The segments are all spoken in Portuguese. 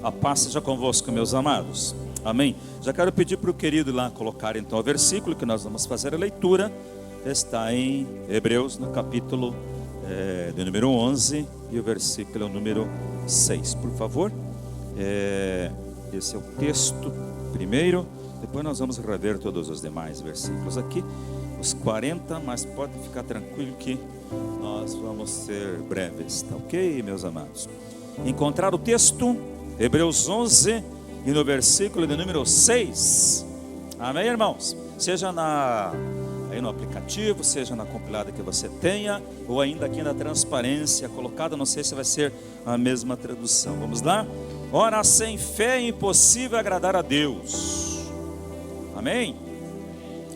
A paz seja convosco, meus amados. Amém. Já quero pedir para o querido lá colocar então o versículo que nós vamos fazer a leitura. Está em Hebreus, no capítulo de número 11, e o versículo número 6, por favor. Esse é o texto primeiro. Depois nós vamos rever todos os demais versículos aqui, os 40, mas pode ficar tranquilo que nós vamos ser breves, tá ok, meus amados? Encontrar o texto, Hebreus 11, e no versículo de número 6, amém, irmãos? Seja aí no aplicativo, seja na compilada que você tenha, ou ainda aqui na transparência colocada, não sei se vai ser a mesma tradução. Vamos lá? Ora, sem fé é impossível agradar a Deus. Amém?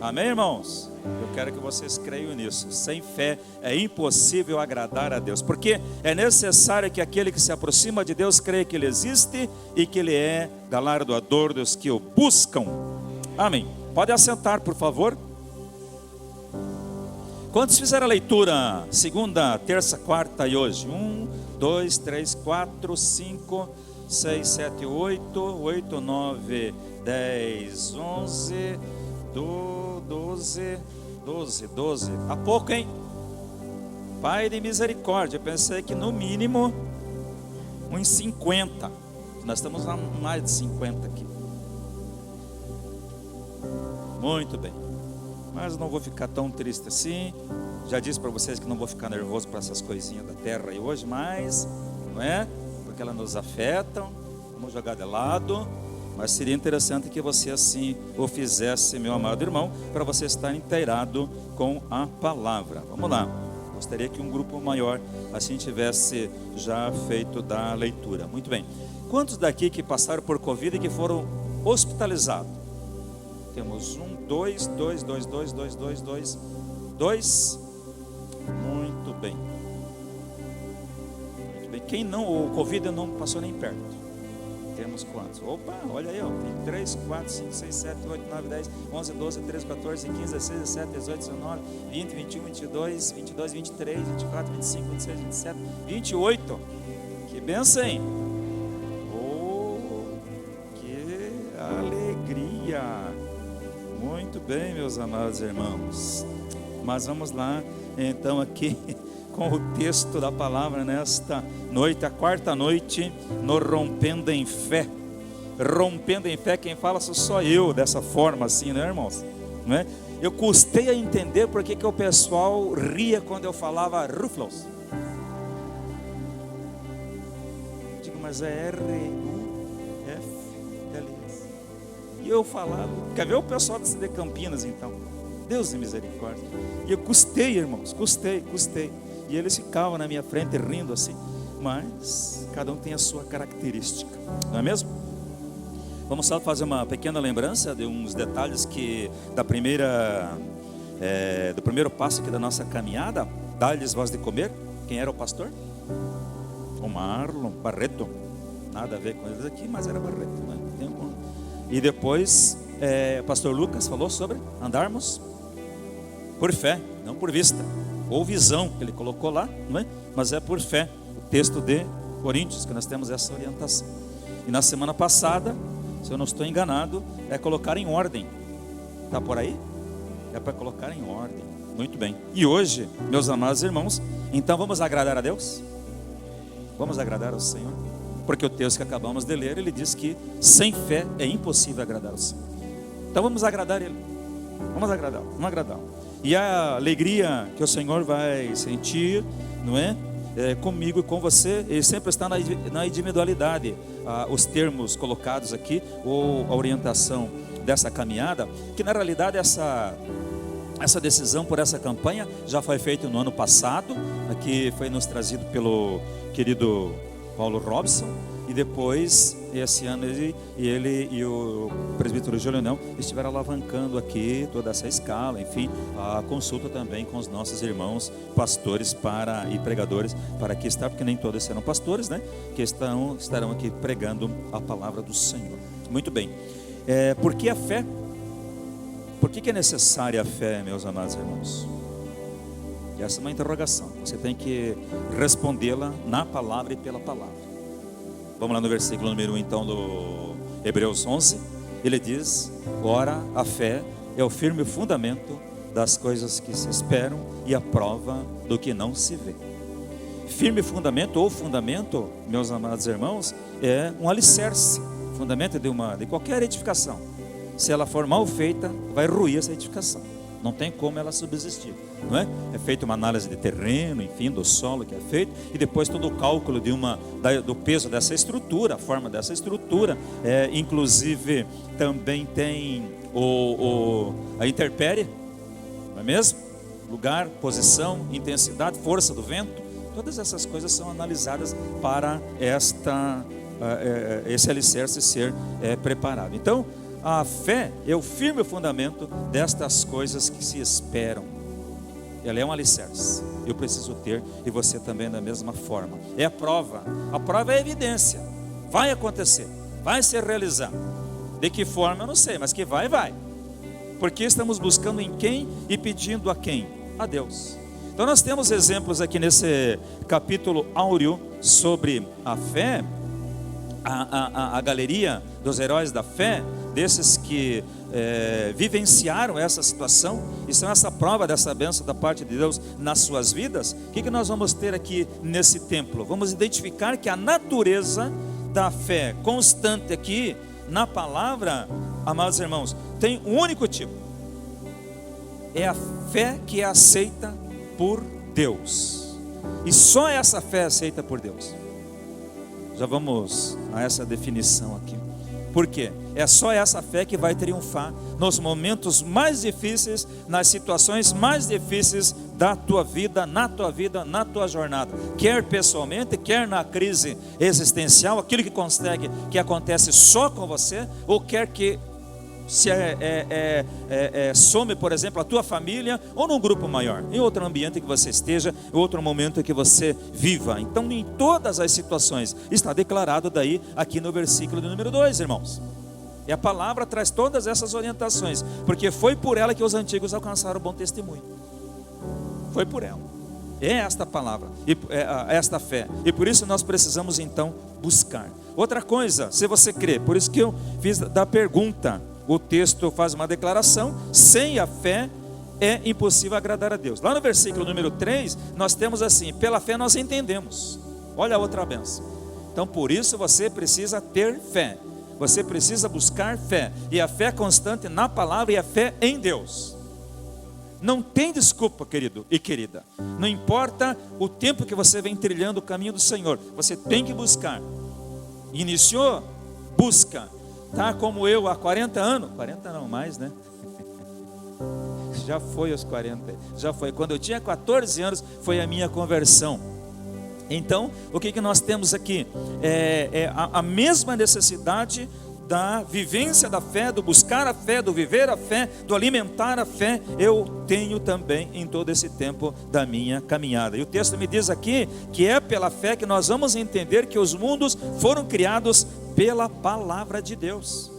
Amém, irmãos? Eu quero que vocês creiam nisso. Sem fé é impossível agradar a Deus, porque é necessário que aquele que se aproxima de Deus creia que Ele existe e que Ele é galardoador dos que o buscam. Amém. Pode assentar, por favor. Quantos fizeram a leitura segunda, terça, quarta e hoje? 1, 2, 3, 4, 5, 6, 7, 8, 8, 9, 10, 11, 12, 12. Há pouco, hein? Pai de misericórdia, eu pensei que no mínimo uns 50. Nós estamos a mais de 50 aqui. Muito bem. Mas não vou ficar tão triste assim. Já disse para vocês que não vou ficar nervoso para essas coisinhas da terra aí hoje, mas não é? Porque elas nos afetam. Vamos jogar de lado. Mas seria interessante que você assim o fizesse, meu amado irmão, para você estar inteirado com a palavra. Vamos lá. Gostaria que um grupo maior assim tivesse já feito da leitura. Muito bem. Quantos daqui que passaram por Covid e que foram hospitalizados? Temos 1, 2. Muito bem. Muito bem. Quem não, o Covid não passou nem perto. Temos quantos? Opa, olha aí, ó. Tem 3, 4, 5, 6, 7, 8, 9, 10, 11, 12, 13, 14, 15, 16, 17, 18, 19, 20, 21, 22, 22, 23, 24, 25, 26, 27, 28. Que bênção, hein? Oh, que alegria! Muito bem, meus amados irmãos. Mas vamos lá, então, aqui com o texto da palavra nesta noite, a quarta noite, no Rompendo em Fé. Rompendo em Fé, quem fala sou só eu, dessa forma assim, né, irmãos? Não é? Eu custei a entender porque que o pessoal ria quando eu falava Ruflos. Digo, mas é R-U-F-L-S. E eu falava, quer ver o pessoal de Campinas então? Deus de misericórdia. E eu custei, irmãos, custei. E eles ficavam na minha frente rindo assim. Mas cada um tem a sua característica, não é mesmo? Vamos só fazer uma pequena lembrança de uns detalhes que do primeiro passo aqui da nossa caminhada. Dá-lhes voz de comer. Quem era o pastor? O Marlon Barreto. Nada a ver com eles aqui, mas era Barreto, né? E depois o pastor Lucas falou sobre andarmos por fé, não por vista, ou visão, que ele colocou lá, não é? Mas é por fé. O texto de Coríntios, que nós temos essa orientação. E na semana passada, se eu não estou enganado, é colocar em ordem. Está por aí? É para colocar em ordem. Muito bem. E hoje, meus amados irmãos, então vamos agradar a Deus? Vamos agradar ao Senhor? Porque o texto que acabamos de ler, ele diz que sem fé é impossível agradar ao Senhor. Então vamos agradar Ele. Vamos agradá-lo. E a alegria que o Senhor vai sentir, não é? Comigo e com você, ele sempre está na individualidade. Os termos colocados aqui, ou a orientação dessa caminhada, que na realidade essa decisão por essa campanha já foi feita no ano passado, aqui foi nos trazido pelo querido Paulo Robson, e depois esse ano ele e o presbítero Julião estiveram alavancando aqui toda essa escala, enfim, a consulta também com os nossos irmãos pastores e pregadores para aqui estar, porque nem todos serão pastores, né? Que estarão aqui pregando a palavra do Senhor. Muito bem. Por que a fé? Por que é necessária a fé, meus amados irmãos? Essa é uma interrogação. Você tem que respondê-la na palavra e pela palavra. Vamos lá no versículo número 1 então do Hebreus 11. Ele diz: ora, a fé é o firme fundamento das coisas que se esperam e a prova do que não se vê. Firme fundamento ou fundamento, meus amados irmãos, é um alicerce. Fundamento de qualquer edificação. Se ela for mal feita, vai ruir essa edificação. Não tem como ela subsistir, não é? É feita uma análise de terreno, enfim, do solo que é feito, e depois todo o cálculo do peso dessa estrutura, a forma dessa estrutura. Inclusive também tem a intempérie, não é mesmo? Lugar, posição, intensidade, força do vento. Todas essas coisas são analisadas para esse alicerce ser preparado. Então, a fé é o firme fundamento destas coisas que se esperam. Ela é um alicerce. Eu preciso ter, e você também da mesma forma. É a prova. A prova é a evidência. Vai acontecer, vai se realizar. De que forma eu não sei, mas que vai. Porque estamos buscando em quem e pedindo a quem? A Deus. Então nós temos exemplos aqui nesse capítulo áureo sobre a fé. A galeria dos heróis da fé, desses que vivenciaram essa situação e são essa prova dessa bênção da parte de Deus nas suas vidas. O que nós vamos ter aqui nesse templo? Vamos identificar que a natureza da fé constante aqui na palavra, amados irmãos, tem um único tipo: é a fé que é aceita por Deus, e só essa fé é aceita por Deus. Já vamos a essa definição aqui. Por quê? É só essa fé que vai triunfar nos momentos mais difíceis, nas situações mais difíceis da tua vida, na tua jornada. Quer pessoalmente, quer na crise existencial, aquilo que acontece só com você, ou quer que se some, por exemplo, a tua família, ou num grupo maior, em outro ambiente que você esteja, em outro momento que você viva. Então, em todas as situações, está declarado daí, aqui no versículo de número 2, irmãos. E a palavra traz todas essas orientações, porque foi por ela que os antigos alcançaram o bom testemunho. Foi por ela. É esta palavra, esta fé. E por isso nós precisamos então buscar. Outra coisa, se você crê, por isso que eu fiz da pergunta. O texto faz uma declaração: sem a fé é impossível agradar a Deus. Lá no versículo número 3, nós temos assim: pela fé nós entendemos. Olha a outra bênção. Então por isso você precisa ter fé. Você precisa buscar fé. E a fé constante na palavra e a fé em Deus. Não tem desculpa, querido e querida. Não importa o tempo que você vem trilhando o caminho do Senhor, você tem que buscar. Iniciou? Busca. Tá como eu há 40 anos, 40 não mais, né? Já foi aos 40, já foi. Quando eu tinha 14 anos, foi a minha conversão. Então, o que nós temos aqui? A mesma necessidade da vivência da fé, do buscar a fé, do viver a fé, do alimentar a fé, eu tenho também em todo esse tempo da minha caminhada. E o texto me diz aqui que é pela fé que nós vamos entender que os mundos foram criados pela palavra de Deus.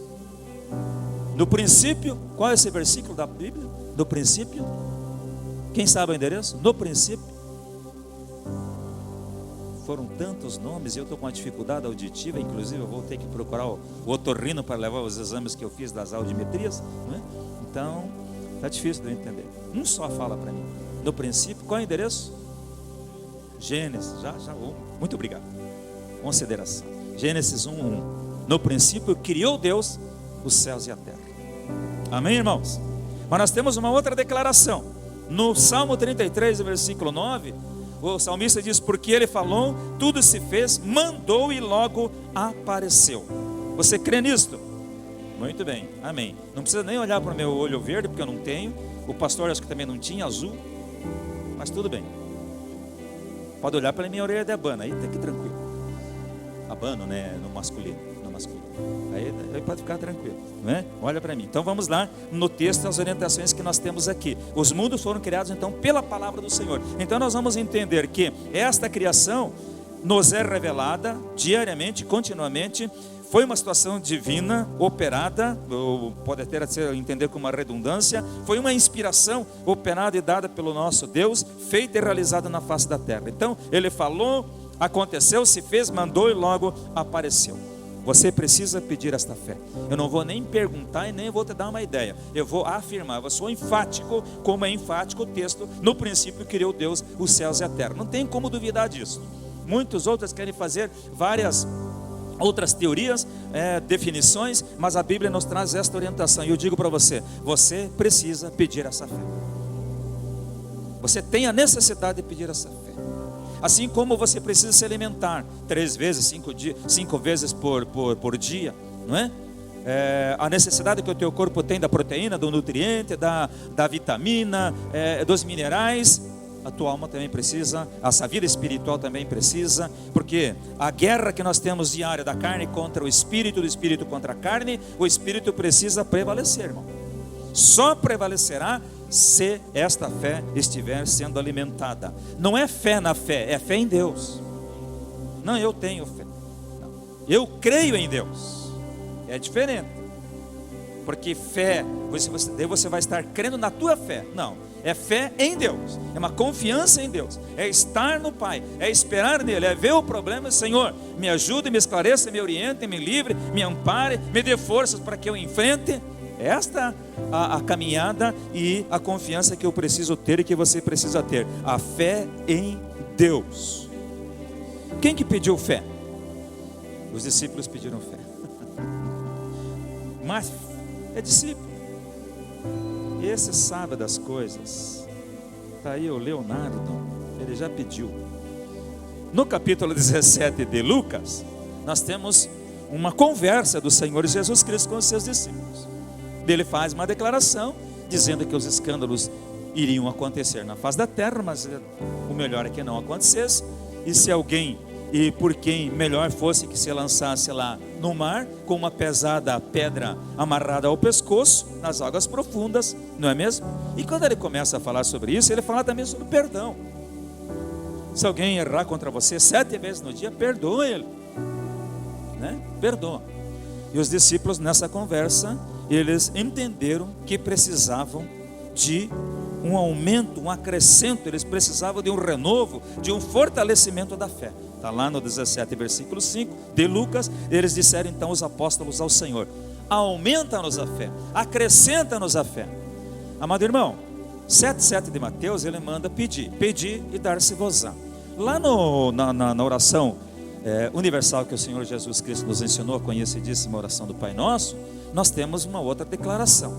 No princípio, qual é esse versículo da Bíblia? No princípio, quem sabe o endereço? No princípio. Foram tantos nomes e eu estou com uma dificuldade auditiva, inclusive eu vou ter que procurar o otorrino para levar os exames que eu fiz das audiometrias, não é? Então, está difícil de eu entender. Um só fala para mim. No princípio, qual é o endereço? Gênesis, muito obrigado. Consideração. Gênesis 1:1. No princípio criou Deus os céus e a terra. Amém, irmãos? Mas nós temos uma outra declaração. No Salmo 33, versículo 9, o salmista diz: porque ele falou, tudo se fez, mandou e logo apareceu. Você crê nisto? Muito bem, amém. Não precisa nem olhar para o meu olho verde, porque eu não tenho. O pastor acho que também não tinha, azul. Mas tudo bem. Pode olhar para a minha orelha de abano, aí tá que tranquilo. Abano, né, no masculino. Aí pode ficar tranquilo, não é? Olha para mim. Então vamos lá no texto, as orientações que nós temos aqui. Os mundos foram criados então pela palavra do Senhor. Então nós vamos entender que esta criação nos é revelada diariamente, continuamente. Foi uma situação divina, operada, ou pode até entender como uma redundância. Foi uma inspiração operada e dada pelo nosso Deus, feita e realizada na face da terra. Então ele falou, Aconteceu, se fez, mandou e logo apareceu. Você precisa pedir esta fé. Eu não vou nem perguntar e nem vou te dar uma ideia. Eu vou afirmar, eu sou enfático, como é enfático o texto. No princípio criou Deus os céus e a terra. Não tem como duvidar disso. Muitos outros querem fazer várias outras teorias, definições, mas a Bíblia nos traz esta orientação. E eu digo para você, você precisa pedir essa fé. Você tem a necessidade de pedir essa fé. Assim como você precisa se alimentar 3 vezes, 5 vezes por dia, não é? A necessidade que o teu corpo tem da proteína, do nutriente, da vitamina, dos minerais, a tua alma também precisa, essa vida espiritual também precisa, porque a guerra que nós temos diária da carne contra o espírito, do espírito contra a carne, o espírito precisa prevalecer, irmão. Só prevalecerá se esta fé estiver sendo alimentada. Não é fé na fé, é fé em Deus. Não, eu tenho fé. Não. Eu creio em Deus. É diferente. Porque fé, você vai estar crendo na tua fé. Não, é fé em Deus. É uma confiança em Deus. É estar no Pai, é esperar nele, é ver o problema. Senhor, me ajude, me esclareça, me oriente, me livre, me ampare, me dê forças para que eu enfrente. Esta a caminhada e a confiança que eu preciso ter e que você precisa ter. A fé em Deus. Quem que pediu fé? Os discípulos pediram fé. Mas é discípulo. Esse sabe das coisas. Está aí o Leonardo, ele já pediu. No capítulo 17 de Lucas, nós temos uma conversa do Senhor Jesus Cristo com os seus discípulos. Ele faz uma declaração dizendo que os escândalos iriam acontecer na face da terra, mas o melhor é que não acontecesse. E se alguém, e por quem melhor fosse que se lançasse lá no mar, com uma pesada pedra amarrada ao pescoço, nas águas profundas, não é mesmo? E quando ele começa a falar sobre isso, ele fala também sobre perdão. Se alguém errar contra você 7 vezes no dia, perdoa ele, né? Perdoa. E os discípulos nessa conversa, eles entenderam que precisavam de um aumento, um acrescento, eles precisavam de um renovo, de um fortalecimento da fé. Está lá no 17, versículo 5 de Lucas. Eles disseram então os apóstolos ao Senhor: aumenta-nos a fé, acrescenta-nos a fé. Amado irmão, 7,7 de Mateus, ele manda pedir, pedi e dar-se-vos-á. Lá na oração universal que o Senhor Jesus Cristo nos ensinou, a conhecidíssima oração do Pai Nosso, nós temos uma outra declaração,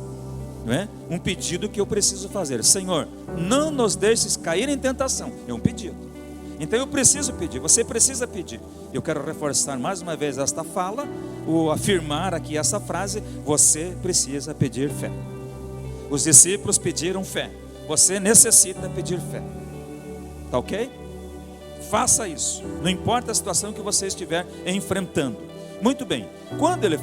não é? Um pedido que eu preciso fazer: Senhor, não nos deixes cair em tentação. É um pedido. Então eu preciso pedir, você precisa pedir. Eu quero reforçar mais uma vez esta fala, ou afirmar aqui essa frase: você precisa pedir fé. Os discípulos pediram fé, você necessita pedir fé. Tá ok? Faça isso, não importa a situação que você estiver enfrentando. Muito bem, quando ele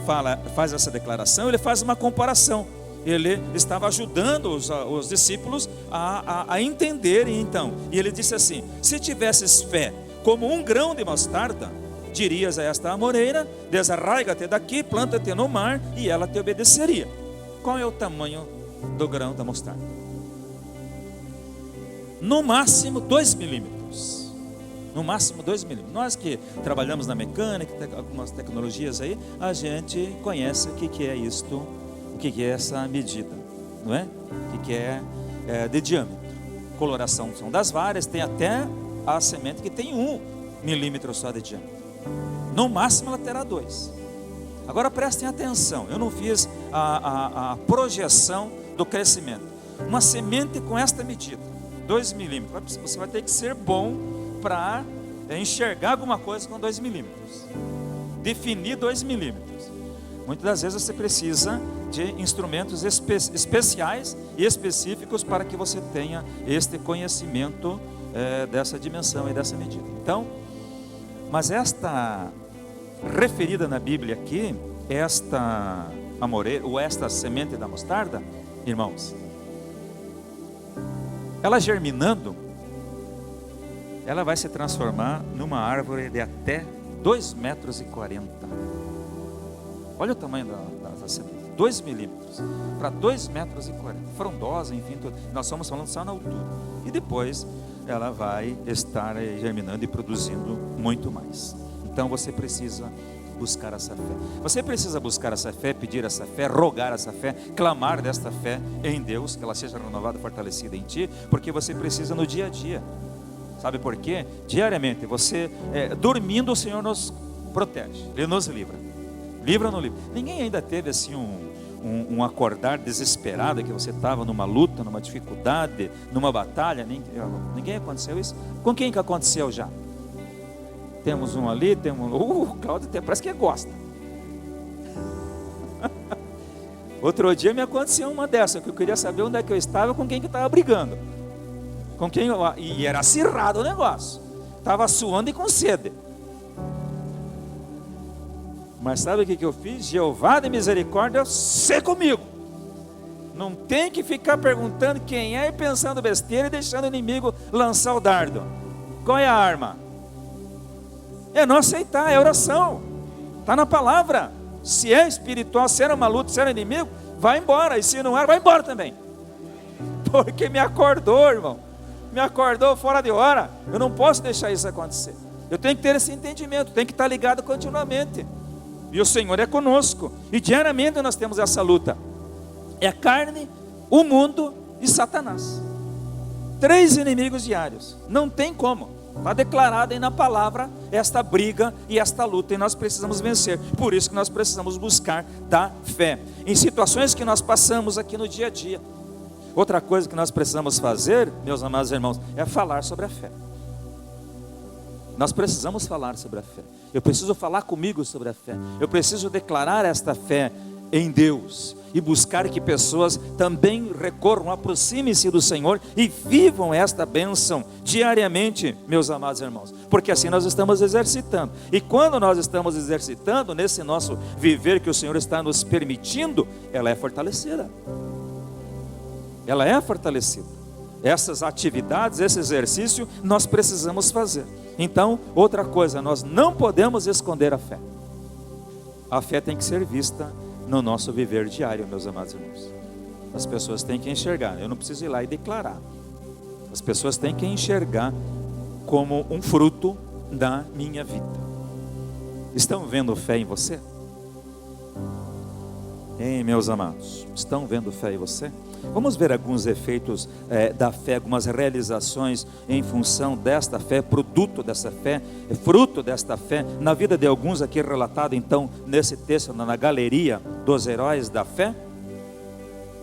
faz essa declaração, ele faz uma comparação. Ele estava ajudando os discípulos a entenderem então. E ele disse assim: se tivesses fé como um grão de mostarda, dirias a esta amoreira: desarraiga-te daqui, planta-te no mar, e ela te obedeceria. Qual é o tamanho do grão da mostarda? No máximo 2 milímetros. No máximo 2 milímetros. Nós que trabalhamos na mecânica, algumas tecnologias aí, a gente conhece o que é isto, o que é essa medida, não é? O que é de diâmetro. Coloração são das várias, tem até a semente que tem 1 milímetro só de diâmetro. No máximo ela terá 2. Agora prestem atenção, eu não fiz a projeção do crescimento. Uma semente com esta medida, 2 milímetros, você vai ter que ser bom para enxergar alguma coisa com 2 milímetros, definir 2 milímetros. Muitas das vezes você precisa de instrumentos especiais e específicos para que você tenha este conhecimento dessa dimensão e dessa medida. Então, mas esta referida na Bíblia aqui, esta amoreira, ou esta semente da mostarda, irmãos, ela germinando, ela vai se transformar numa árvore de até 2,40 metros. Olha o tamanho da semente, 2 milímetros para 2,40 metros, frondosa, enfim, tudo. Nós estamos falando só na altura. E depois ela vai estar germinando e produzindo muito mais. Então você precisa buscar essa fé. Você precisa buscar essa fé, pedir essa fé, rogar essa fé, clamar desta fé em Deus, que ela seja renovada, fortalecida em ti, porque você precisa no dia a dia. Sabe por quê? Diariamente, você dormindo, o Senhor nos protege, Ele nos livra. Livra ou não livra? Ninguém ainda teve assim um acordar desesperado, que você estava numa luta, numa dificuldade, numa batalha. Ninguém aconteceu isso? Com quem que aconteceu já? Temos um ali, temos o Cláudio parece que gosta. Outro dia me aconteceu uma dessa, que eu queria saber onde é que eu estava, com quem que estava brigando. Com quem e era acirrado o negócio. Estava suando e com sede. Mas sabe o que eu fiz? Jeová de misericórdia, se comigo. Não tem que ficar perguntando quem é e pensando besteira e deixando o inimigo lançar o dardo. Qual é a arma? É não aceitar, é oração. Está na palavra. Se é espiritual, se era uma luta, se era inimigo, vai embora. E se não era, vai embora também. Porque me acordou, irmão. Me acordou fora de hora. Eu não posso deixar isso acontecer. Eu tenho que ter esse entendimento, tenho que estar ligado continuamente. E o Senhor é conosco. E diariamente nós temos essa luta. É a carne, o mundo e Satanás. 3 inimigos diários. Não tem como. Está declarado aí na palavra esta briga e esta luta, e nós precisamos vencer. Por isso que nós precisamos buscar da fé em situações que nós passamos aqui no dia a dia. Outra coisa que nós precisamos fazer, meus amados irmãos, é falar sobre a fé. Nós precisamos falar sobre a fé. Eu preciso falar comigo sobre a fé. Eu preciso declarar esta fé em Deus e buscar que pessoas também recorram, aproximem-se do Senhor e vivam esta bênção diariamente, meus amados irmãos, porque assim nós estamos exercitando. E quando nós estamos exercitando nesse nosso viver que o Senhor está nos permitindo, ela é fortalecida. Ela é fortalecida. Essas atividades, esse exercício nós precisamos fazer. Então, outra coisa, nós não podemos esconder a fé. A fé tem que ser vista no nosso viver diário, meus amados irmãos. As pessoas têm que enxergar. Eu não preciso ir lá e declarar. As pessoas têm que enxergar como um fruto da minha vida. Estão vendo fé em você? Hein, meus amados? Estão vendo fé em você? Vamos ver alguns efeitos da fé, algumas realizações em função desta fé, produto dessa fé, fruto desta fé, na vida de alguns aqui relatado então nesse texto, na galeria dos heróis da fé.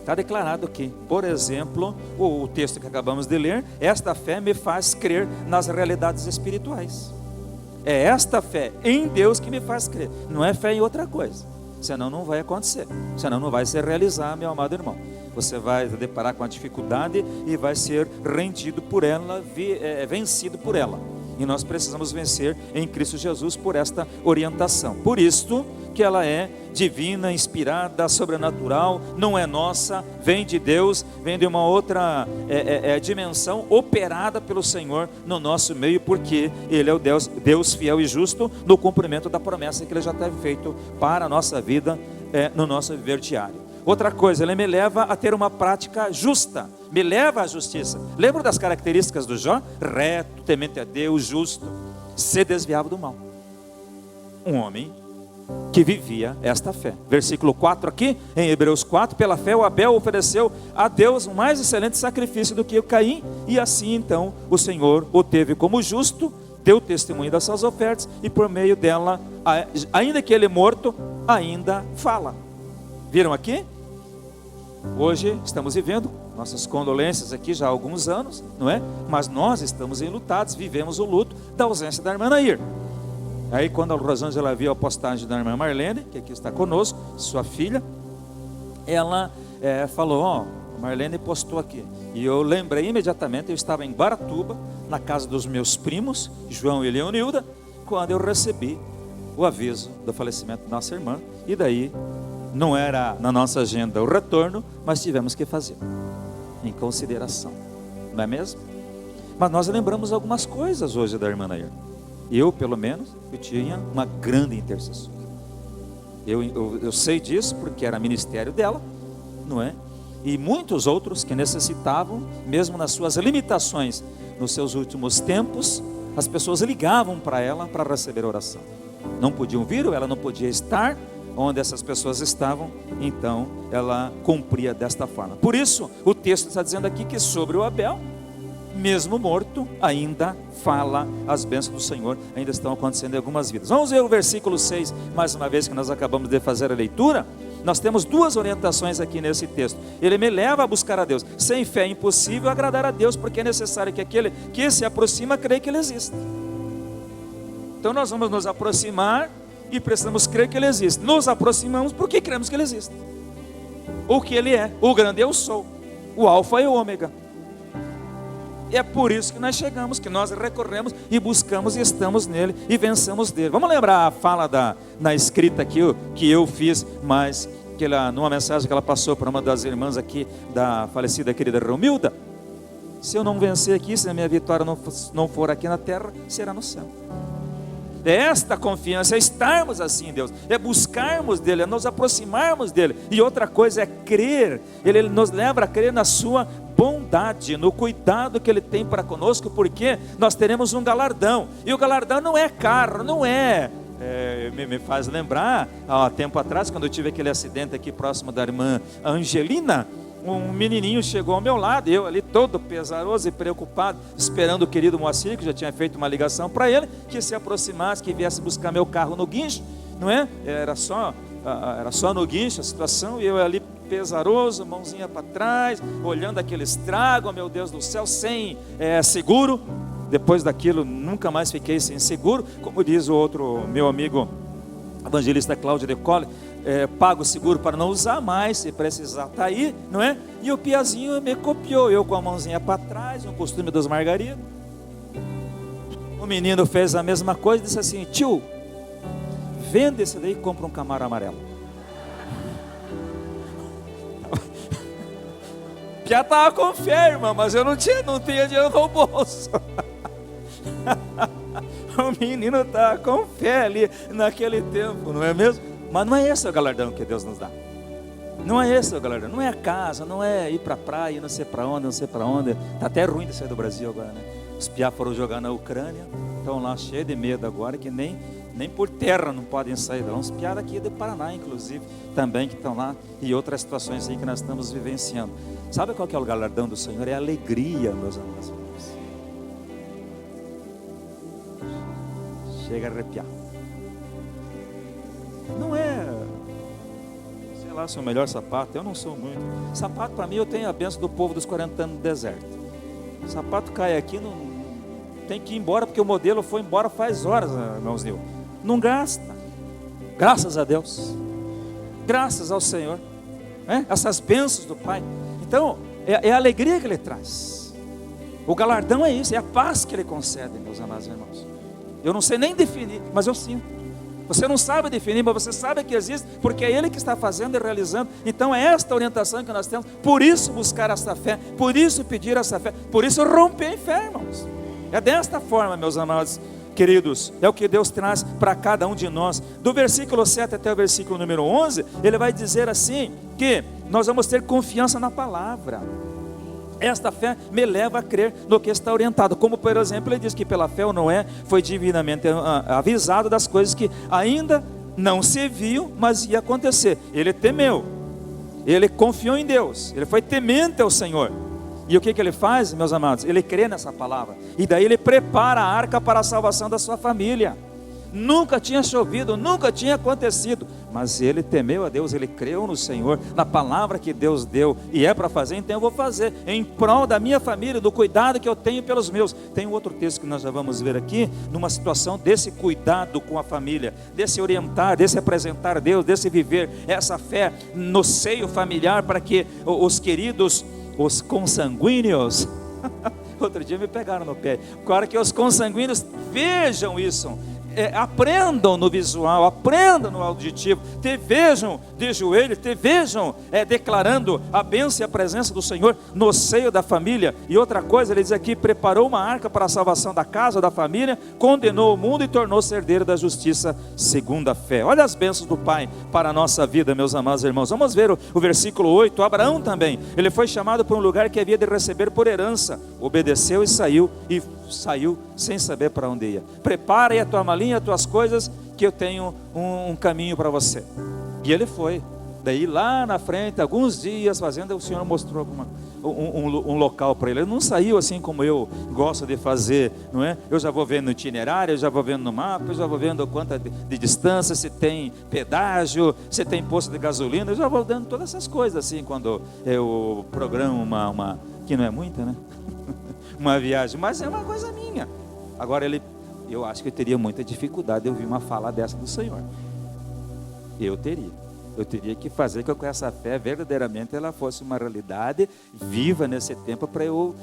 Está declarado aqui, por exemplo, o texto que acabamos de ler: esta fé me faz crer nas realidades espirituais. É esta fé em Deus que me faz crer, não é fé em outra coisa, senão não vai acontecer, senão não vai se realizar, meu amado irmão. Você vai se deparar com a dificuldade e vai ser rendido por ela, vencido por ela. E nós precisamos vencer em Cristo Jesus por esta orientação. Por isto que ela é divina, inspirada, sobrenatural, não é nossa, vem de Deus, vem de uma outra dimensão operada pelo Senhor no nosso meio, porque Ele é o Deus fiel e justo no cumprimento da promessa que Ele já teve feito para a nossa vida, no nosso viver diário. Outra coisa, ele me leva a ter uma prática justa, me leva à justiça. Lembra das características do Jó? Reto, temente a Deus, justo, se desviava do mal. Um homem que vivia esta fé. Versículo 4 aqui, em Hebreus 4, pela fé o Abel ofereceu a Deus um mais excelente sacrifício do que o Caim, e assim então o Senhor o teve como justo, deu testemunho das suas ofertas, e por meio dela, ainda que ele morto, ainda fala. Viram aqui? Hoje estamos vivendo nossas condolências aqui já há alguns anos, não é? Mas nós estamos enlutados, vivemos o luto da ausência da irmã Nair. Aí quando a Rosângela viu a postagem da irmã Marlene, que aqui está conosco, sua filha, ela falou, Marlene postou aqui. E eu lembrei imediatamente, eu estava em Baratuba, na casa dos meus primos, João e Leonilda, quando eu recebi o aviso do falecimento da nossa irmã, e daí não era na nossa agenda o retorno, mas tivemos que fazer, em consideração, não é mesmo? Mas nós lembramos algumas coisas hoje da irmã Nair. Eu, pelo menos, eu tinha uma grande intercessora. Eu sei disso porque era ministério dela, não é? E muitos outros que necessitavam, mesmo nas suas limitações nos seus últimos tempos, as pessoas ligavam para ela para receber oração. Não podiam vir, ou ela não podia estar onde essas pessoas estavam, então ela cumpria desta forma. Por isso, o texto está dizendo aqui que sobre o Abel, mesmo morto, ainda fala as bênçãos do Senhor, ainda estão acontecendo em algumas vidas. Vamos ver o versículo 6, mais uma vez que nós acabamos de fazer a leitura. Nós temos duas orientações aqui nesse texto. Ele me leva a buscar a Deus. Sem fé é impossível agradar a Deus, porque é necessário que aquele que se aproxima creia que Ele existe. Então nós vamos nos aproximar e precisamos crer que Ele existe. Nos aproximamos porque cremos que Ele existe. O que Ele é, o grande eu sou, o alfa e o ômega. E é por isso que nós chegamos, que nós recorremos e buscamos e estamos nele e vencemos dele. Vamos lembrar a fala na escrita aqui que eu fiz, mas que ela, numa mensagem que ela passou para uma das irmãs aqui, da falecida querida Romilda: se eu não vencer aqui, se a minha vitória não for aqui na terra, será no céu. É esta confiança, é estarmos assim em Deus, é buscarmos dele, é nos aproximarmos dele. E outra coisa é crer. Ele nos leva a crer na sua bondade, no cuidado que Ele tem para conosco, porque nós teremos um galardão. E o galardão não é carro, não é... me faz lembrar, há tempo atrás, quando eu tive aquele acidente aqui próximo da irmã Angelina, um menininho chegou ao meu lado, eu ali todo pesaroso e preocupado, esperando o querido Moacir, que já tinha feito uma ligação para ele, que se aproximasse, que viesse buscar meu carro no guincho, não é? Era só no guincho a situação, e eu ali pesaroso, mãozinha para trás, olhando aquele estrago, meu Deus do céu, sem seguro. Depois daquilo nunca mais fiquei sem seguro, como diz o outro meu amigo evangelista Cláudio de Colle, pago o seguro para não usar mais, se precisar tá aí, não é? E o piazinho me copiou, eu com a mãozinha para trás, um costume dos margaridos. O menino fez a mesma coisa, disse assim: tio, vende esse daí e compra um Camaro amarelo. Já estava com fé, irmã, mas eu não tinha dinheiro no bolso. O menino estava com fé ali naquele tempo, não é mesmo? Mas não é esse o galardão que Deus nos dá. Não é esse o galardão, não é a casa, não é ir para a praia, não sei para onde, Está até ruim de sair do Brasil agora, né? Os piá foram jogar na Ucrânia, estão lá cheios de medo agora, que nem por terra não podem sair. Uns piá daqui do Paraná, inclusive, também que estão lá, e outras situações aí que nós estamos vivenciando. Sabe qual que é o galardão do Senhor? É a alegria, meus amados irmãos. Chega a arrepiar. Não é, sei lá, se é o melhor sapato, eu não sou muito. Sapato para mim, eu tenho a bênção do povo dos 40 anos no deserto. O sapato cai aqui, não tem que ir embora, porque o modelo foi embora faz horas, irmãos Nil. Não gasta. Graças a Deus. Graças ao Senhor. Essas bênçãos do Pai. Então, é a alegria que Ele traz. O galardão é isso, é a paz que Ele concede, meus amados irmãos. Eu não sei nem definir, mas eu sinto. Você não sabe definir, mas você sabe que existe, porque é Ele que está fazendo e realizando. Então é esta orientação que nós temos. Por isso buscar essa fé, por isso pedir essa fé, por isso romper em fé, irmãos. É desta forma, meus amados queridos, é o que Deus traz para cada um de nós. Do versículo 7 até o versículo número 11, Ele vai dizer assim, que nós vamos ter confiança na palavra. Esta fé me leva a crer no que está orientado. Como, por exemplo, ele diz que pela fé o Noé foi divinamente avisado das coisas que ainda não se viu, mas ia acontecer. Ele temeu, ele confiou em Deus, ele foi temente ao Senhor. E o que ele faz, meus amados? Ele crê nessa palavra. E daí ele prepara a arca para a salvação da sua família. Nunca tinha chovido, nunca tinha acontecido, mas ele temeu a Deus, ele creu no Senhor, na palavra que Deus deu, e é para fazer, então eu vou fazer, em prol da minha família, do cuidado que eu tenho pelos meus. Tem um outro texto que nós já vamos ver aqui, numa situação desse cuidado com a família, desse orientar, desse apresentar Deus, desse viver essa fé no seio familiar, para que os queridos, os consanguíneos, outro dia me pegaram no pé, para que os consanguíneos vejam isso. aprendam no visual, aprendam no auditivo, te vejam de joelho, te vejam declarando a bênção e a presença do Senhor no seio da família. E outra coisa, ele diz aqui, preparou uma arca para a salvação da casa, da família, condenou o mundo e tornou-se herdeiro da justiça segundo a fé. Olha as bênçãos do Pai para a nossa vida, meus amados irmãos. Vamos ver o versículo 8, Abraão também, ele foi chamado para um lugar que havia de receber por herança, obedeceu e saiu sem saber para onde ia. Prepara aí a tua malinha, as tuas coisas, que eu tenho um caminho para você. E ele foi. Daí lá na frente, alguns dias fazendo, o Senhor mostrou um local para ele. Ele não saiu assim como eu gosto de fazer, não é? Eu já vou vendo no itinerário, eu já vou vendo no mapa, eu já vou vendo quanto de distância, se tem pedágio, se tem posto de gasolina, eu já vou dando todas essas coisas assim, quando eu programo uma que não é muita, né? Uma viagem, mas é uma coisa minha. Agora eu acho que eu teria muita dificuldade de ouvir uma fala dessa do Senhor. Eu teria que fazer com que essa fé verdadeiramente ela fosse uma realidade viva nesse tempo, para eu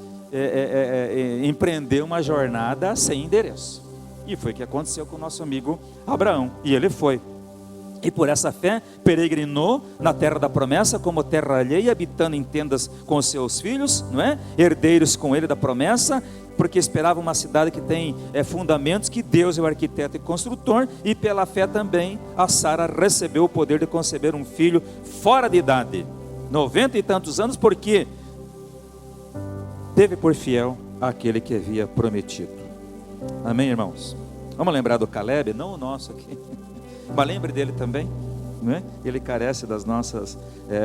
empreender uma jornada sem endereço. E foi o que aconteceu com o nosso amigo Abraão, e ele foi. E por essa fé peregrinou na terra da promessa como terra alheia, habitando em tendas com os seus filhos, não é? Herdeiros com ele da promessa, porque esperava uma cidade que tem fundamentos, que Deus é o arquiteto e construtor. E pela fé também a Sara recebeu o poder de conceber um filho fora de idade, 90 e tantos anos, porque teve por fiel aquele que havia prometido. Amém, irmãos? Vamos lembrar do Caleb, não o nosso aqui, mas lembre dele também, né? Ele carece das nossas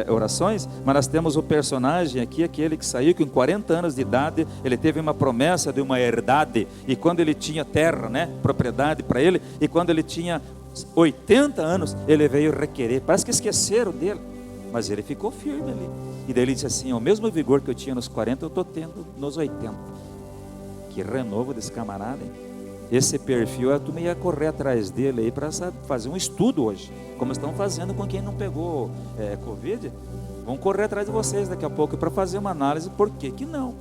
orações, mas nós temos o personagem aqui, aquele que saiu com 40 anos de idade, ele teve uma promessa de uma herdade, e quando ele tinha terra, né, propriedade para ele, e quando ele tinha 80 anos, ele veio requerer, parece que esqueceram dele, mas ele ficou firme ali, e daí ele disse assim, o mesmo vigor que eu tinha nos 40, eu estou tendo nos 80, que renovo desse camarada, hein? Esse perfil, a turma ia correr atrás dele aí para fazer um estudo hoje, como estão fazendo com quem não pegou Covid. Vão correr atrás de vocês daqui a pouco para fazer uma análise, por que que não?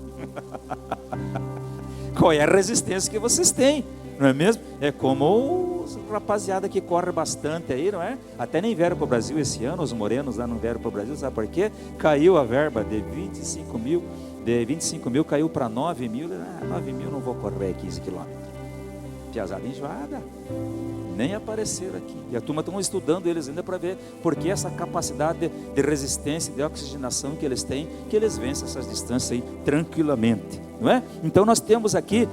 Qual é a resistência que vocês têm, não é mesmo? É como os rapaziada que corre bastante aí, não é? Até nem vieram para o Brasil esse ano, os morenos lá não vieram para o Brasil, sabe por quê? Caiu a verba de 25 mil caiu para 9 mil, 9 mil não vou correr 15 quilômetros. Piazada enjoada, nem apareceram aqui, e a turma estão estudando eles ainda para ver porque essa capacidade de resistência, de oxigenação que eles têm, que eles vencem essas distâncias aí tranquilamente, não é? Então nós temos aqui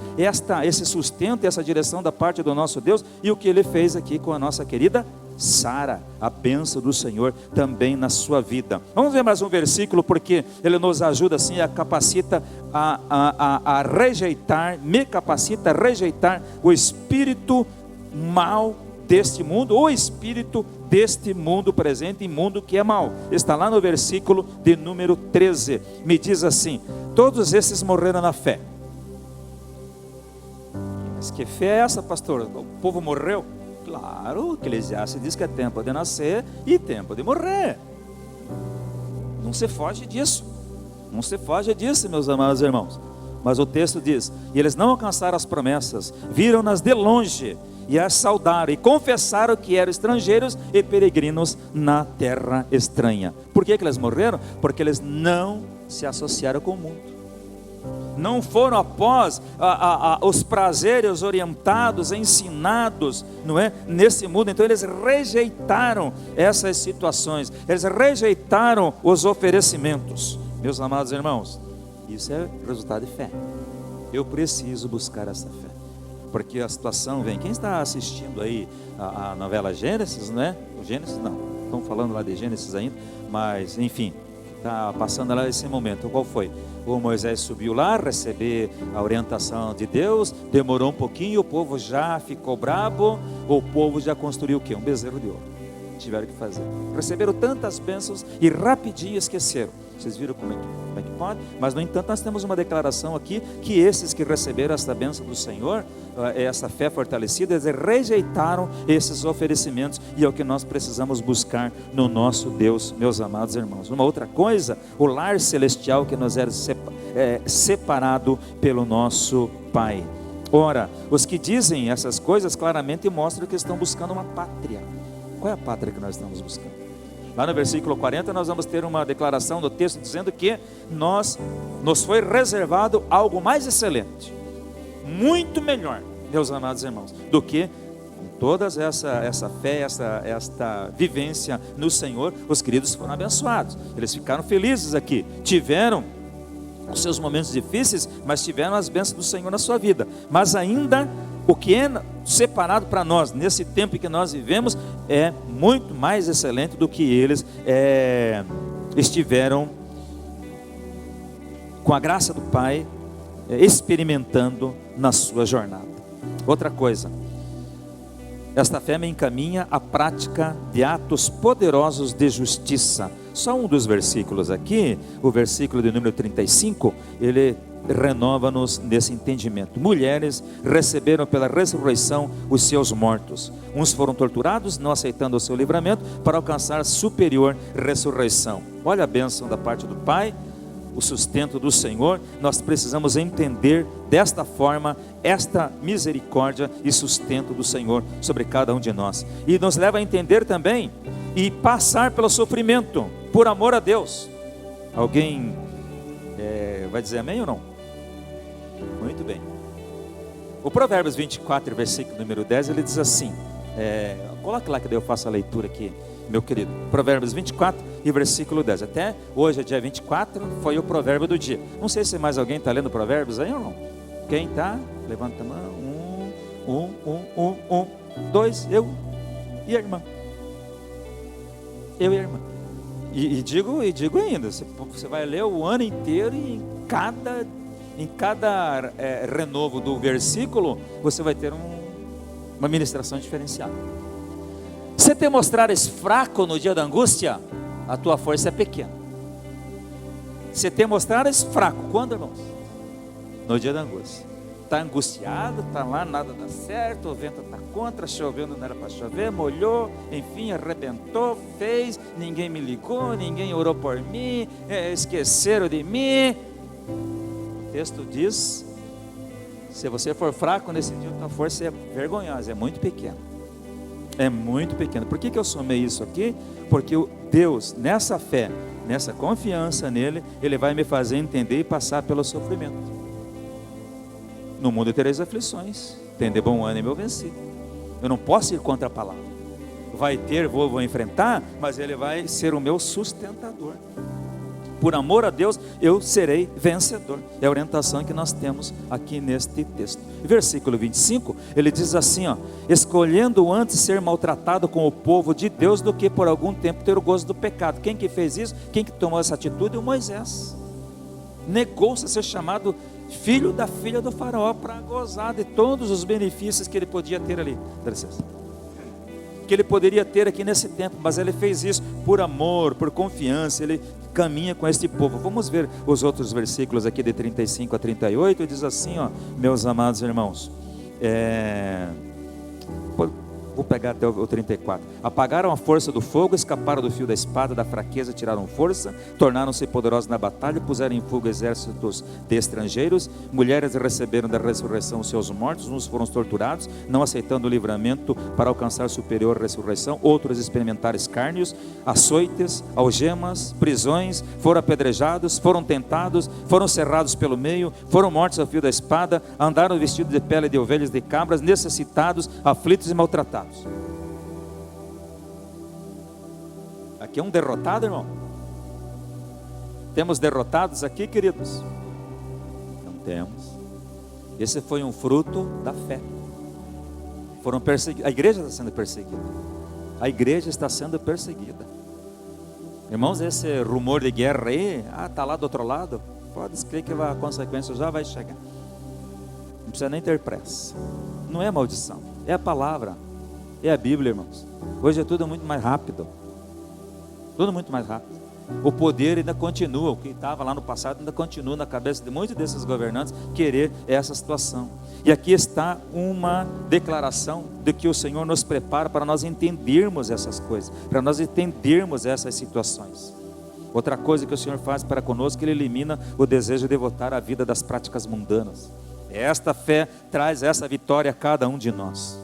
esse sustento, essa direção da parte do nosso Deus, e o que ele fez aqui com a nossa querida Sara, a bênção do Senhor também na sua vida. Vamos ver mais um versículo, porque ele nos ajuda assim, capacita a rejeitar, me capacita a rejeitar o espírito mal deste mundo, o espírito deste mundo presente, mundo que é mau. Está lá no versículo de número 13, me diz assim, todos esses morreram na fé. Mas que fé é essa, pastor? O povo morreu? Claro, Eclesiastes diz que é tempo de nascer e tempo de morrer. Não se foge disso. Não se foge disso, meus amados irmãos. Mas o texto diz, e eles não alcançaram as promessas, viram-nas de longe, e as saudaram, e confessaram que eram estrangeiros e peregrinos na terra estranha. Por que eles morreram? Porque eles não se associaram com o mundo. Não foram após os prazeres orientados, ensinados, não é? Nesse mundo. Então eles rejeitaram essas situações, eles rejeitaram os oferecimentos. Meus amados irmãos, isso é resultado de fé. Eu preciso buscar essa fé, porque a situação vem. Quem está assistindo aí a novela Gênesis, né? O Gênesis não, estamos falando lá de Gênesis ainda, mas enfim, está passando lá esse momento. Qual foi? O Moisés subiu lá, receber a orientação de Deus, demorou um pouquinho, o povo já ficou bravo, o povo já construiu o quê? Um bezerro de ouro. Tiveram que fazer. Receberam tantas bênçãos e rapidinho esqueceram. Vocês viram como é que pode? Mas no entanto nós temos uma declaração aqui, que esses que receberam esta bênção do Senhor, essa fé fortalecida, eles rejeitaram esses oferecimentos, e é o que nós precisamos buscar no nosso Deus, meus amados irmãos. Uma outra coisa, o lar celestial que nos era separado pelo nosso Pai. Ora, os que dizem essas coisas claramente mostram que estão buscando uma pátria. Qual é a pátria que nós estamos buscando? Lá no versículo 40 nós vamos ter uma declaração do texto dizendo que nos foi reservado algo mais excelente, muito melhor, meus amados irmãos, do que com toda essa fé, esta vivência no Senhor. Os queridos foram abençoados, eles ficaram felizes aqui, tiveram os seus momentos difíceis, mas tiveram as bênçãos do Senhor na sua vida. Mas ainda o que é separado para nós nesse tempo em que nós vivemos é muito mais excelente do que eles estiveram com a graça do Pai experimentando na sua jornada. Outra coisa, esta fé me encaminha à prática de atos poderosos de justiça. Só um dos versículos aqui, o versículo de número 35, ele renova-nos nesse entendimento. Mulheres receberam pela ressurreição os seus mortos. Uns foram torturados, não aceitando o seu livramento, para alcançar superior ressurreição. Olha a bênção da parte do Pai, o sustento do Senhor. Nós precisamos entender desta forma esta misericórdia e sustento do Senhor sobre cada um de nós, e nos leva a entender também e passar pelo sofrimento por amor a Deus. Alguém vai dizer amém ou não? Muito bem. O Provérbios 24, versículo número 10, ele diz assim, coloque lá que daí eu faço a leitura aqui, meu querido. Provérbios 24 e versículo 10. Até hoje é dia 24, foi o provérbio do dia. Não sei se mais alguém está lendo Provérbios aí ou não. Quem está? Levanta a mão. Dois, eu e a irmã. Eu e a irmã. E digo ainda, você vai ler o ano inteiro e em cada renovo do versículo, você vai ter uma ministração diferenciada. Se te mostrares fraco no dia da angústia, a tua força é pequena. Se te mostrares fraco, quando, irmãos? No dia da angústia. Está angustiado, está lá, nada dá certo, o vento está contra, chovendo, não era para chover, molhou, enfim, arrebentou, fez, ninguém me ligou, ninguém orou por mim, esqueceram de mim. O texto diz, se você for fraco nesse dia, a tua força é vergonhosa, é muito pequena. É muito pequena. Por que eu somei isso aqui? Porque Deus, nessa fé, nessa confiança nele, Ele vai me fazer entender e passar pelo sofrimento. No mundo tereis aflições, tende bom ânimo, eu venci. Eu não posso ir contra a palavra. Vai ter, vou enfrentar, mas Ele vai ser o meu sustentador. Por amor a Deus, eu serei vencedor. É a orientação que nós temos aqui neste texto. Versículo 25, ele diz assim, escolhendo antes ser maltratado com o povo de Deus, do que por algum tempo ter o gozo do pecado. Quem que fez isso? Quem que tomou essa atitude? O Moisés. Negou-se a ser chamado filho da filha do faraó, para gozar de todos os benefícios que ele podia ter ali. Dá licença. Que ele poderia ter aqui nesse tempo, mas ele fez isso por amor, por confiança. Ele caminha com este povo. Vamos ver os outros versículos aqui de 35 a 38, diz assim, meus amados irmãos, vou pegar até o 34. Apagaram a força do fogo, escaparam do fio da espada, da fraqueza tiraram força, tornaram-se poderosos na batalha, puseram em fuga exércitos de estrangeiros. Mulheres receberam da ressurreição os seus mortos, uns foram torturados, não aceitando o livramento para alcançar superior ressurreição, outros experimentaram escárnios, açoites, algemas, prisões, foram apedrejados, foram tentados, foram cerrados pelo meio, foram mortos ao fio da espada, andaram vestidos de pele de ovelhas de cabras, necessitados, aflitos e maltratados. Aqui é um derrotado, irmão. Temos derrotados aqui, queridos? Não temos. Esse foi um fruto da fé. Foram perseguidos. A igreja está sendo perseguida. A igreja está sendo perseguida. Irmãos, esse rumor de guerra aí, está lá do outro lado, pode crer que a consequência já vai chegar. Não precisa nem ter pressa. Não é maldição, é a palavra. É a Bíblia, irmãos. Hoje é tudo muito mais rápido. Tudo muito mais rápido. O poder ainda continua. O que estava lá no passado ainda continua na cabeça de muitos desses governantes querer essa situação. E aqui está uma declaração de que o Senhor nos prepara para nós entendermos essas coisas, para nós entendermos essas situações. Outra coisa que o Senhor faz para conosco, Ele elimina o desejo de voltar à vida das práticas mundanas. Esta fé traz essa vitória a cada um de nós.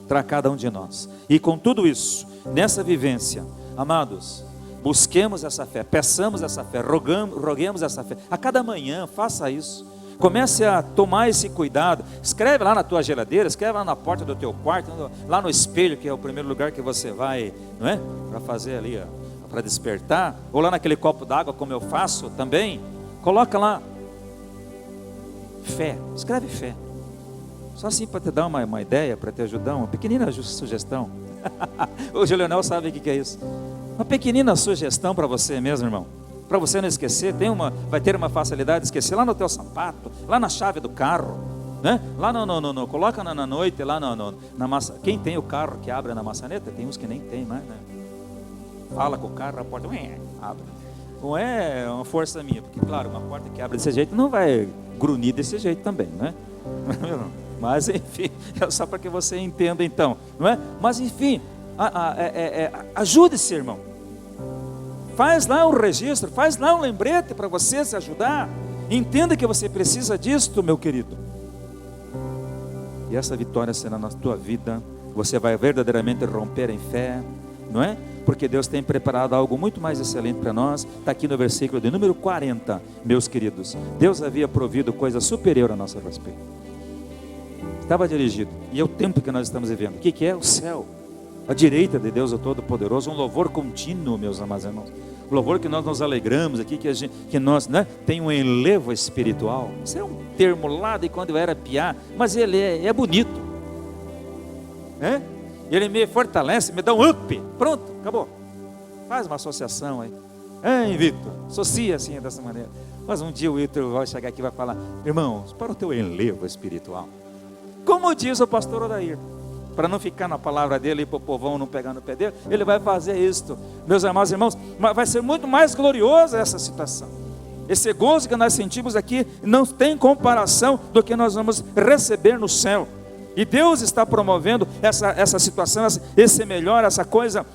Para cada um de nós. E com tudo isso, nessa vivência, amados, busquemos essa fé, peçamos essa fé, roguemos essa fé. A cada manhã, faça isso. Comece a tomar esse cuidado. Escreve lá na tua geladeira, escreve lá na porta do teu quarto, lá no espelho, que é o primeiro lugar que você vai, não é? Para fazer ali, para despertar. Ou lá naquele copo d'água, como eu faço também. Coloca lá. Fé, escreve fé. Só assim para te dar uma ideia, para te ajudar, uma pequenina sugestão. O Julionel sabe o que é isso. Uma pequenina sugestão para você mesmo, irmão. Para você não esquecer, vai ter uma facilidade de esquecer lá no teu sapato, lá na chave do carro, né? Lá coloca na noite, lá na massa. Quem tem o carro que abre na maçaneta, tem uns que nem tem mais, né? Fala com o carro, a porta abre. Não é uma força minha, porque claro, uma porta que abre desse jeito não vai grunir desse jeito também, né? Mas enfim, é só para que você entenda então, não é? Mas enfim, ajude-se, irmão. Faz lá um registro, faz lá um lembrete para você se ajudar. Entenda que você precisa disto, meu querido. E essa vitória será na tua vida. Você vai verdadeiramente romper em fé, não é? Porque Deus tem preparado algo muito mais excelente para nós. Está aqui no versículo de número 40, meus queridos. Deus havia provido coisa superior a nosso respeito. Estava dirigido. E é o tempo que nós estamos vivendo. O que é? O céu. A direita de Deus, o Todo-Poderoso. Um louvor contínuo, meus amados irmãos. O louvor que nós nos alegramos aqui, que nós, né, tem um enlevo espiritual. Isso é um termo lá de quando eu era piá, mas ele é bonito. Ele me fortalece, me dá um up. Pronto, acabou. Faz uma associação aí. Hein, Vitor? Associa assim dessa maneira. Mas um dia o Vitor vai chegar aqui e vai falar: irmãos, para o teu enlevo espiritual. Como diz o pastor Odair, para não ficar na palavra dele e para o povão não pegar no pé dele, ele vai fazer isto. Meus amados irmãos, vai ser muito mais gloriosa essa situação. Esse gozo que nós sentimos aqui não tem comparação do que nós vamos receber no céu. E Deus está promovendo essa situação, esse melhor, essa coisa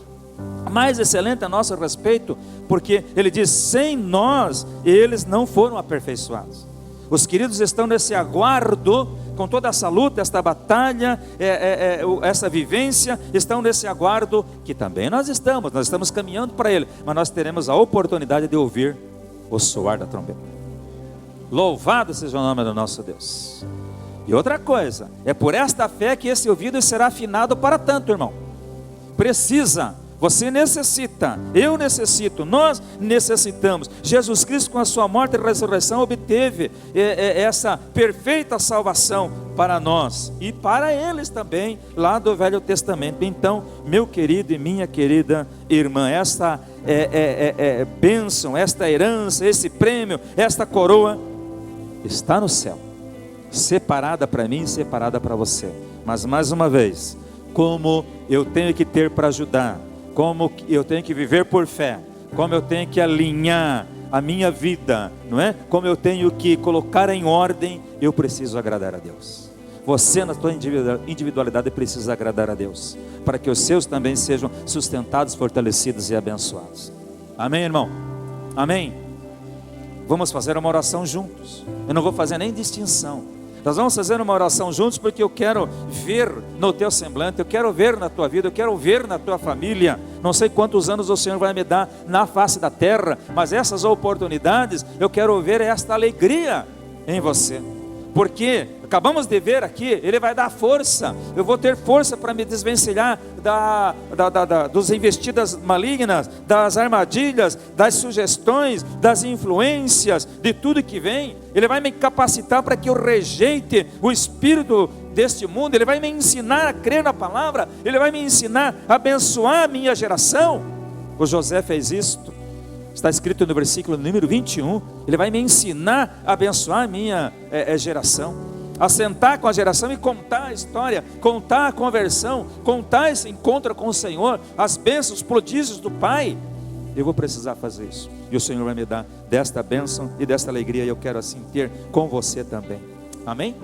mais excelente a nosso respeito, porque Ele diz: sem nós, eles não foram aperfeiçoados. Os queridos estão nesse aguardo, com toda essa luta, esta batalha, essa vivência, estão nesse aguardo que também nós estamos caminhando para Ele, mas nós teremos a oportunidade de ouvir o soar da trombeta. Louvado seja o nome do nosso Deus. E outra coisa, é por esta fé que esse ouvido será afinado para tanto, irmão. Precisa, você necessita, eu necessito, nós necessitamos. Jesus Cristo, com a sua morte e ressurreição, obteve essa perfeita salvação para nós e para eles também, lá do Velho Testamento. Então, meu querido e minha querida irmã, esta bênção, esta herança, esse prêmio, esta coroa está no céu, separada para mim e separada para você. Mas mais uma vez, como eu tenho que ter para ajudar, como eu tenho que viver por fé, como eu tenho que alinhar a minha vida, não é? Como eu tenho que colocar em ordem, eu preciso agradar a Deus. Você, na sua individualidade, precisa agradar a Deus, para que os seus também sejam sustentados, fortalecidos e abençoados. Amém, irmão? Amém? Vamos fazer uma oração juntos. Eu não vou fazer nem distinção. Nós vamos fazer uma oração juntos, porque eu quero ver no teu semblante, eu quero ver na tua vida, eu quero ver na tua família. Não sei quantos anos o Senhor vai me dar na face da terra, mas essas oportunidades, eu quero ver esta alegria em você. Porque acabamos de ver aqui, Ele vai dar força. Eu vou ter força para me desvencilhar dos investidas malignas, das armadilhas, das sugestões, das influências, de tudo que vem. Ele vai me capacitar para que eu rejeite o espírito deste mundo. Ele vai me ensinar a crer na palavra. Ele vai me ensinar a abençoar a minha geração. O José fez isto. Está escrito no versículo número 21, Ele vai me ensinar a abençoar a minha geração, a sentar com a geração e contar a história, contar a conversão, contar esse encontro com o Senhor, as bênçãos, os prodígios do Pai. Eu vou precisar fazer isso, e o Senhor vai me dar desta bênção e desta alegria, e eu quero assim ter com você também. Amém?